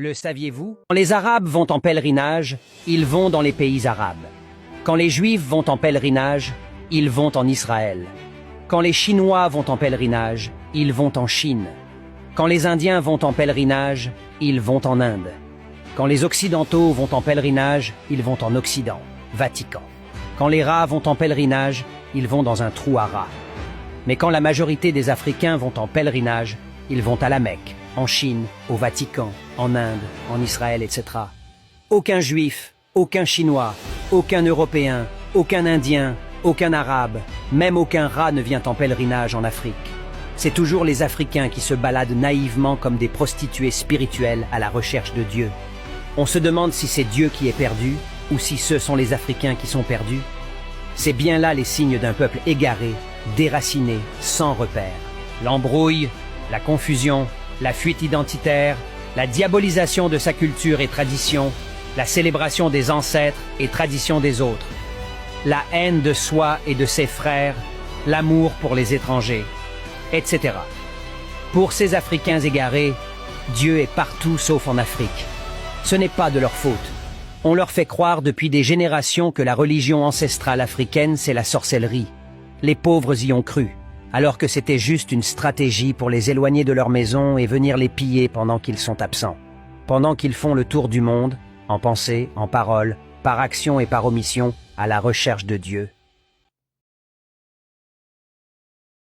Le saviez-vous? Quand les Arabes vont en pèlerinage, ils vont dans les pays arabes. Quand les Juifs vont en pèlerinage, ils vont en Israël. Quand les Chinois vont en pèlerinage, ils vont en Chine. Quand les Indiens vont en pèlerinage, ils vont en Inde. Quand les Occidentaux vont en pèlerinage, ils vont en Occident, Vatican. Quand les rats vont en pèlerinage, ils vont dans un trou à rats. Mais quand la majorité des Africains vont en pèlerinage, ils vont à la Mecque, en Chine, au Vatican, en Inde, en Israël, etc. Aucun Juif, aucun Chinois, aucun Européen, aucun Indien, aucun Arabe, même aucun rat ne vient en pèlerinage en Afrique. C'est toujours les Africains qui se baladent naïvement comme des prostituées spirituelles à la recherche de Dieu. On se demande si c'est Dieu qui est perdu ou si ce sont les Africains qui sont perdus. C'est bien là les signes d'un peuple égaré, déraciné, sans repère. L'embrouille, la confusion, la fuite identitaire, la diabolisation de sa culture et tradition, la célébration des ancêtres et traditions des autres, la haine de soi et de ses frères, l'amour pour les étrangers, etc. Pour ces Africains égarés, Dieu est partout sauf en Afrique. Ce n'est pas de leur faute. On leur fait croire depuis des générations que la religion ancestrale africaine, c'est la sorcellerie. Les pauvres y ont cru, alors que c'était juste une stratégie pour les éloigner de leur maison et venir les piller pendant qu'ils sont absents. Pendant qu'ils font le tour du monde, en pensée, en parole, par action et par omission, à la recherche de Dieu.